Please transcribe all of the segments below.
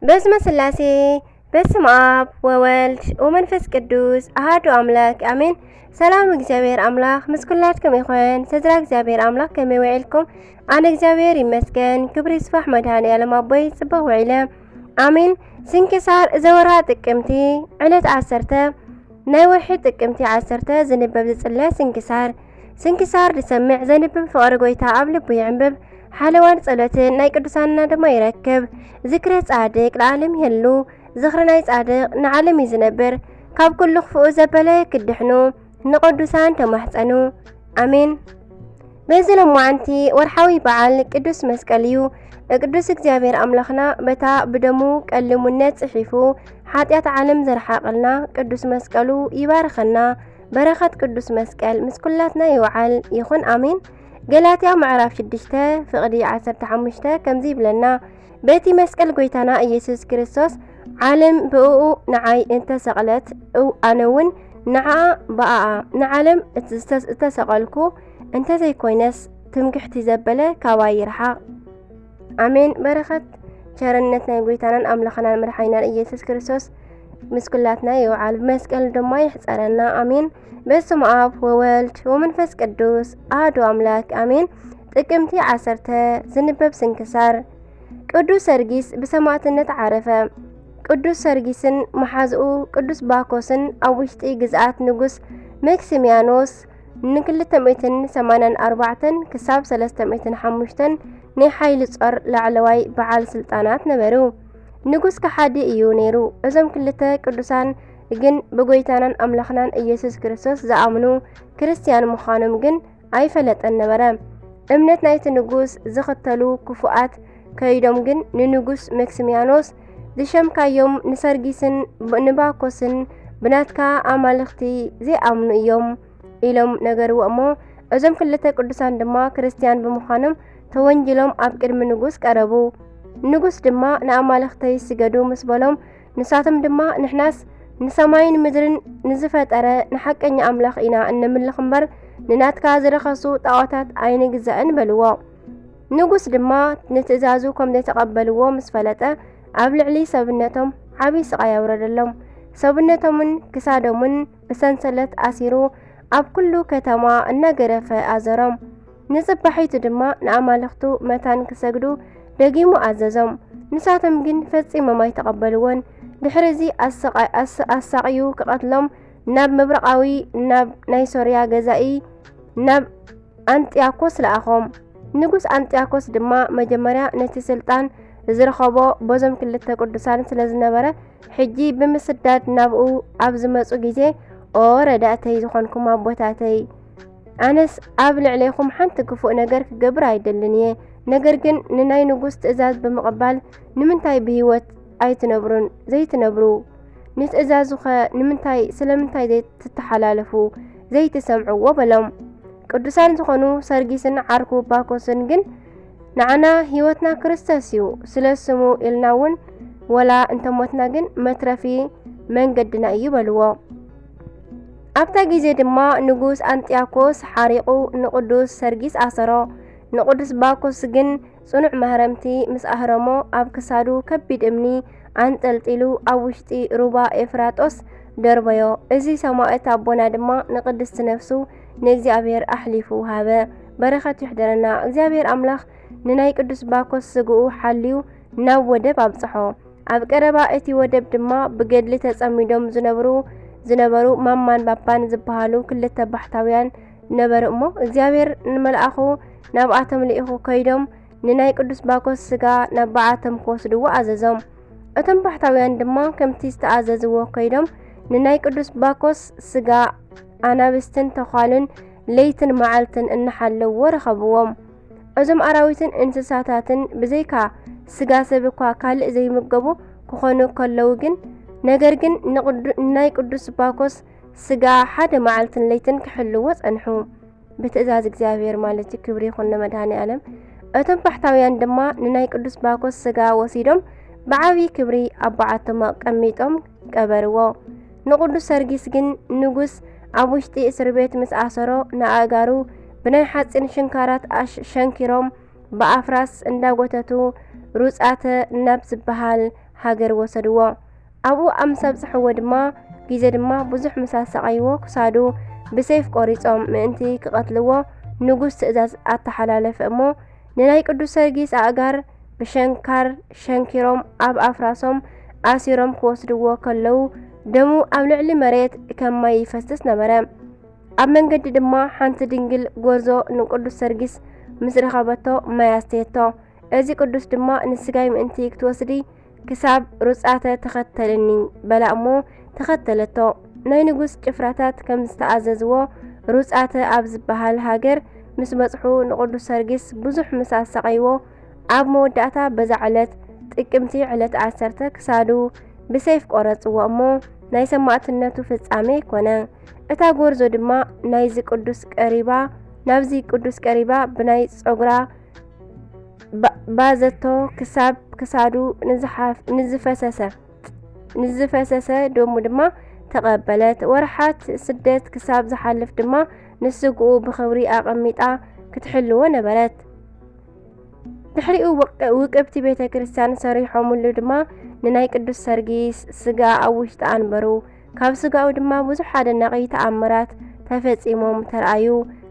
በስመ ስላሴ በስመ አብ ወወልድ ወመንፈስ ቅዱስ አሐዱ አምላክ አሜን። ሰላም እግዚአብሔር አምላክ ምስ ኩላትኩም ይኹን። ስድራ እግዚአብሔር አምላክ ከመይ ውዒልኩም? ኣነ እግዚአብሔር ይመስገን። ክብሪ ይስፋሕ መድኃኔዓለም ኣቦይ ጽቡቕ ውዒለ አሜን። ስንክሳር ዘወርሃ ጥቅምቲ ዕለት 10 ናይ ወርሒ ጥቅምቲ 10 ዝንበብ ዝጽለ ስንክሳር ዝሰምዕ ዘንብብ ፍቕሪ ጎይታ ኣብ ልቡ ይዕንብብ ሓለዋን ጸሎትን ናይ ቅዱሳንና ድማ ይረክብ። ዝክረ ጻድቅ ለዓለም ይህሉ ዝኽሪ ናይ ጻድቅ ንዓለም እዩ ዝነብር። ካብ ኩሉ ክፍኡ ዘበለ ክድሕኑ ንቅዱሳን ተማሕፀኑ አሜን። በዚ ሎማዓንቲ ወርሓዊ በዓል ቅዱስ መስቀል እዩ። ቅዱስ እግዚአብሔር አምላኽና በታ ብደሙ ቀልሙነት ጽሒፉ ሓጢአት ዓለም ዘርሓቀልና ቅዱስ መስቀሉ ይባርኸና። በረኸት ቅዱስ መስቀል ምስ ኩላትና ይውዓል ይኹን አሜን። ገላትያ ምዕራፍ 6 ፍቕዲ 15 ከምዚ ይብለና በቲ መስቀል ጎይታና ኢየሱስ ክርስቶስ ዓለም ብእኡ ንዓይ እንተሰቕለት ኣነውን ንዓ በኣኣ ንዓለም እተሰቐልኩ እንተዘይኮይነስ ትምክሕቲ ዘበለ ካባይ ይርሓቕ አሜን። በረኸት ቸርነት ናይ ጎይታናን ኣምላኽናን መድሓኒናን ኢየሱስ ክርስቶስ ምስ ኩላትና ይውዓል ብመስቀል ድማ ይሕፀረና አሜን። በስመ አብ ወወልድ ወመንፈስ ቅዱስ አሐዱ አምላክ አሜን። ጥቅምቲ 10 ዝንበብ ስንክሳር ቅዱስ ሰርጊስ ብሰማዕትነት ዓረፈ። ቅዱስ ሰርጊስን መሓዝኡ ቅዱስ ባኮስን ኣብ ውሽጢ ግዝኣት ንጉስ መክሲምያኖስ ን284 ክሳብ 305 ናይ ሓይሊ ጾር ላዕለዋይ በዓል ስልጣናት ነበሩ። ንጉስ ከሓዲ እዩ ነይሩ። እዞም ክልተ ቅዱሳን ግን ብጎይታናን ኣምላኽናን ኢየሱስ ክርስቶስ ዝኣምኑ ክርስቲያን ምዃኖም ግን ኣይፈለጠን ነበረ። እምነት ናይቲ ንጉስ ዝኽተሉ ክፉኣት ከይዶም ግን ንንጉስ መክሲምያኖስ ዝሸምካዮም ንሰርጊስን ንባኮስን ብናትካ ኣማልኽቲ ዘይኣምኑ እዮም ኢሎም ነገርዎ እሞ እዞም ክልተ ቅዱሳን ድማ ክርስቲያን ብምዃኖም ተወንጅሎም ኣብ ቅድሚ ንጉስ ቀረቡ። ንጉስ ድማ ንኣማልኽተይ ስገዱ ምስ በሎም ንሳቶም ድማ ንሕናስ ንሰማይን ምድርን ንዝፈጠረ ንሓቀኛ ኣምላኽ ኢና እንምልኽ እምበር ንናትካ ዝረኸሱ ጣዖታት ኣይንግዛእን በልዎ። ንጉስ ድማ ንትእዛዙ ከም ዘይተቐበልዎ ምስ ፈለጠ ኣብ ልዕሊ ሰብነቶም ዓብይ ስቃይ ኣውረደሎም። ሰብነቶምን ክሳዶምን ብሰንሰለት ኣሲሩ ኣብ ኩሉ ከተማ እናገረፈ ኣዘሮም። ንጽባሒቱ ድማ ንኣማልኽቱ መታን ክሰግዱ ደጊሙ ኣዘዞም። ንሳቶም ግን ፈጺሞም ኣይተቐበልዎን። ድሕሪዚ ኣሳቕዩ ክቐትሎም ናብ ምብራቃዊ ናብ ናይ ሶርያ ገዛኢ ናብ አንጢያኮስ ለኣኾም። ንጉስ አንጢያኮስ ድማ መጀመርያ ነቲ ስልጣን ዝረኸቦ በዞም ክልተ ቅዱሳን ስለ ዝነበረ ሕጂ ብምስዳድ ናብኡ ኣብ ዝመፁ ጊዜ ኦ ረዳእተይ ዝኾንኩም ኣቦታተይ ኣነስ ኣብ ልዕለይኹም ሓንቲ ክፉእ ነገር ክገብር ኣይደልን እየ። ነገር ግን ንናይ ንጉስ ትእዛዝ ብምቕባል ንምንታይ ብሂወት ኣይትነብሩን ዘይትነብሩ? ንትእዛዙ ኸ ንምንታይ ስለምንታይ ዘይትተሓላለፉ ዘይትሰምዕዎ በሎም። ቅዱሳን ዝኾኑ ሰርጊስን ዓርኩ ባኮስን ግን ንዓና ህይወትና ክርስቶስ እዩ ስለ ስሙ ኢልና እውን ወላ እንተሞትና ግን መትረፊ መንገድና እዩ በልዎ። ኣብታ ጊዜ ድማ ንጉስ አንጢያኮስ ሓሪቑ ንቅዱስ ሰርጊስ ኣሰሮ። ንቅዱስ ባኮስ ግን ጽኑዕ ማህረምቲ ምስ ኣህረሞ ኣብ ክሳዱ ከቢድ እምኒ አንጠልጢሉ ኣብ ውሽጢ ሩባ ኤፍራጦስ ደርበዮ። እዚ ሰማዕት ኣቦና ድማ ንቅድስቲ ነፍሱ ንእግዚአብሔር ኣሕሊፉ ሃበ። በረኸት ይሕደረና። እግዚአብሔር ኣምላኽ ንናይ ቅዱስ ባኮስ ስግኡ ሓልዩ ናብ ወደብ ኣብጽሖ። ኣብ ቀረባ እቲ ወደብ ድማ ብገድሊ ተጸሚዶም ዝነበሩ ማማን ባባን ዝበሃሉ ክልተ ባሕታውያን ነበሩ እሞ እግዚአብሔር ንመልኣኹ ናብኣቶም ልኢኹ ከይዶም ንናይ ቅዱስ ባኮስ ስጋ ናብ በዓቶም ክወስድዎ ኣዘዞም። እቶም ባሕታውያን ድማ ከምቲ ዝተኣዘዝዎ ከይዶም ንናይ ቅዱስ ባኮስ ስጋ ኣናብስትን ተኳልን ለይትን መዓልትን እናሓለውዎ ረኸብዎም። እዞም ኣራዊትን እንስሳታትን ብዘይካ ስጋ ሰብ እኳ ካልእ ዘይምገቡ ክኾኑ ከለዉ ግን ነገር ግን ናይ ቅዱስ ባኮስ ስጋ ሓደ መዓልትን ለይትን ክሕልዎ ጸንሑ ብትእዛዝ እግዚአብሔር ማለት ክብሪ ይኹን ለመድኃኔዓለም። እቶም ባሕታውያን ድማ ንናይ ቅዱስ ባኮስ ስጋ ወሲዶም ብዓብይ ክብሪ ኣብ በዓቶም ቀሚጦም ቀበርዎ። ንቅዱስ ሰርጊስ ግን ንጉስ ኣብ ውሽጢ እስር ቤት ምስ ኣሰሮ ንኣጋሩ ብናይ ሓፂን ሽንካራት ሸንኪሮም ብኣፍራስ እንዳጎተቱ ሩጻተ ናብ ዝበሃል ሃገር ወሰድዎ ኣብኡ ኣምሳብ ጽሕዎ ድማ ግዜ ድማ ብዙሕ መሳሰቃይዎ ክሳዱ ብሰይፍ ቆሪጾም ምእንቲ ክቐትልዎ ንጉስ ትእዛዝ ኣተሓላለፈ እሞ ንናይ ቅዱስ ሰርጊስ ኣእጋር ብሸንካር ሸንኪሮም ኣብ ኣፍራሶም ኣሲሮም ክወስድዎ ከለዉ ደሙ ኣብ ልዕሊ መሬት ከም ማይ ይፈስስ ነበረ። ኣብ መንገዲ ድማ ሓንቲ ድንግል ጎርዞ ንቅዱስ ሰርጊስ ምስ ረኸበቶ ማይ ኣስተየቶ። እዚ ቅዱስ ድማ ንስጋይ ምእንቲ ክትወስዲ ክሳብ ሩጻተ ተኸተልኒ በላ እሞ ተኸተለቶ። ናይ ንጉስ ጭፍራታት ከም ዝተኣዘዝዎ ሩጻተ ኣብ ዝበሃል ሃገር ምስ በጽሑ ንቅዱስ ሰርጊስ ብዙሕ ምስ ኣሰቃይዎ ኣብ መወዳእታ በዛ ዕለት ጥቅምቲ ዕለት 10 ክሳዱ ብሰይፍ ቆረጽዎ እሞ ናይ ሰማዕትነቱ ፍጻሜ ኮነ። እታ ጎርዞ ድማ ናብዚ ቅዱስ ቀሪባ ብናይ ጸጉራ ባዘቶ ክሳብ ክሳዱ ንዝፈሰሰ ደሙ ድማ ተቐበለት። ወርሓት ስደት ክሳብ ዝሓልፍ ድማ ንስግኡ ብኽብሪ ኣቐሚጣ ክትሕልዎ ነበረት። ድሕሪኡ ውቅብቲ ቤተ ክርስቲያን ሰሪሖሙሉ ድማ ንናይ ቅዱስ ሰርጊስ ስጋ ኣብ ውሽጢ ኣንበሩ። ካብ ስጋኡ ድማ ብዙሕ ኣደናቂ ተኣምራት ተፈጺሞም ተረኣዩ።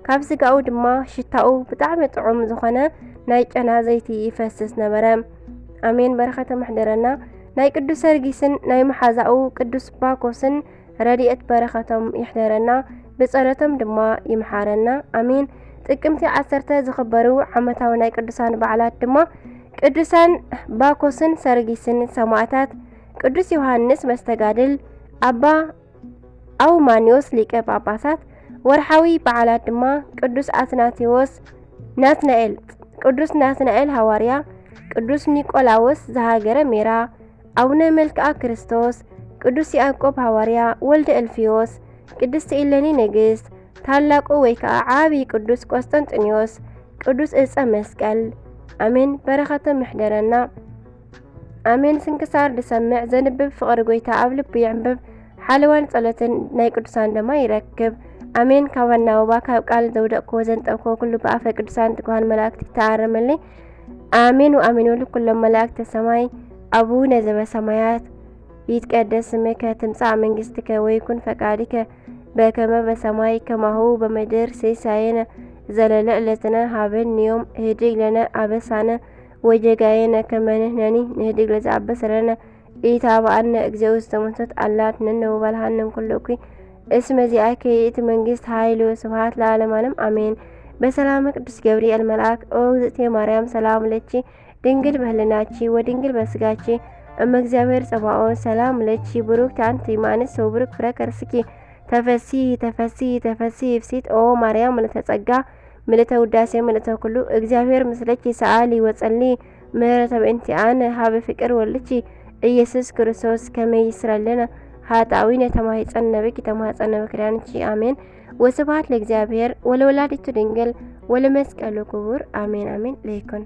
ካብ ስጋኡ ድማ ሽታኡ ብጣዕሚ ጥዑም ዝኾነ ናይ ጨና ዘይቲ ይፈስስ ነበረ። ኣሜን። በረኸተ መሕደረና ናይ ቅዱስ ሰርጊስን ናይ መሓዛኡ ቅዱስ ባኮስን ረድኤት በረኸቶም ይሕደረና፣ ብጸሎቶም ድማ ይምሓረና። ኣሜን። ጥቅምቲ 10 ዝኽበሩ ዓመታዊ ናይ ቅዱሳን በዓላት ድማ ቅዱሳን ባኮስን ሰርጊስን ሰማዕታት፣ ቅዱስ ዮሐንስ መስተጋድል፣ ኣባ ኣውማኒዮስ ሊቀ ጳጳሳት። ወርሓዊ በዓላት ድማ ቅዱስ ናትናኤል፣ ቅዱስ ናትናኤል ሐዋርያ፣ ቅዱስ ኒቆላዎስ ዘሃገረ ሜራ፣ አቡነ መልክዓ ክርስቶስ፣ ቅዱስ ያዕቆብ ሐዋርያ ወልደ እልፊዮስ፣ ቅድስት ኢለኒ ንግሥት፣ ታላቁ ወይ ከዓ ዓብይ ቅዱስ ቆስጠንጢኖስ፣ ቅዱስ ዕፀ መስቀል። አሜን። በረኸቶም ይሕደረና። አሜን። ስንክሳር ድሰምዕ ዘንብብ ፍቅሪ ጎይታ ኣብ ልቡ ይዕንብብ፣ ሓለዋን ጸሎትን ናይ ቅዱሳን ድማ ይረክብ። አሜን። ካባና ወባ ካብ ቃል ዘውደቅኮ ዘንጠብኮ ኩሉ በኣፈ ቅዱሳን ትጓሃን መላእክቲ ተኣረመለይ። አሜን ወአሜን ወሉ ኩሎም መላእክተ ሰማይ አቡነ ዘበሰማያት ይትቀደስ ስምከ ትምጻእ መንግሥትከ ወይኩን ፈቃድከ በከመ በሰማይ ከማሁ በምድር ሲሳየነ ዘለለ ዕለትነ ሀበነ ዮም ህድግ ለነ አበሳነ ወጀጋየነ ከመ ንሕነኒ ንህድግ ለዘአበሰ ለነ ኢታብአነ እግዚኦ ውስተ መንሱት አላ ትነነ ወባልሃንም ኩሉ እኩይ እስመ ዚአከ ይእቲ መንግሥት ኃይል ወስብሐት ለዓለመ ዓለም አሜን። በሰላም ቅዱስ ገብርኤል መልአክ ኦ እግዝእትየ ማርያም ሰላም ለኪ ድንግል በህልናቺ ወድንግል በስጋቺ እመ እግዚአብሔር ጸባኦት ሰላም ለኪ ብሩክት አንቲ እምአንስት ወብሩክ ፍሬ ከርስኪ ተፈሲ ፍሲት ኦ ማርያም ምልዕተ ጸጋ ምልዕተ ውዳሴ ምልዕተ ኩሉ እግዚአብሔር ምስለኪ ሰአሊ ወጸሊ ምህረተ በእንቲአነ ሀበ ፍቅር ወልድኪ ኢየሱስ ክርስቶስ ከመ ይስረለነ ኃጣውኢነ ተማኅፀነ ብኪ ተማኅፀነ በክርስቲያንኪ አሜን። ወስብሐት ለእግዚአብሔር ወለወላዲቱ ድንግል ወለመስቀሉ ክቡር አሜን አሜን። ለይኩን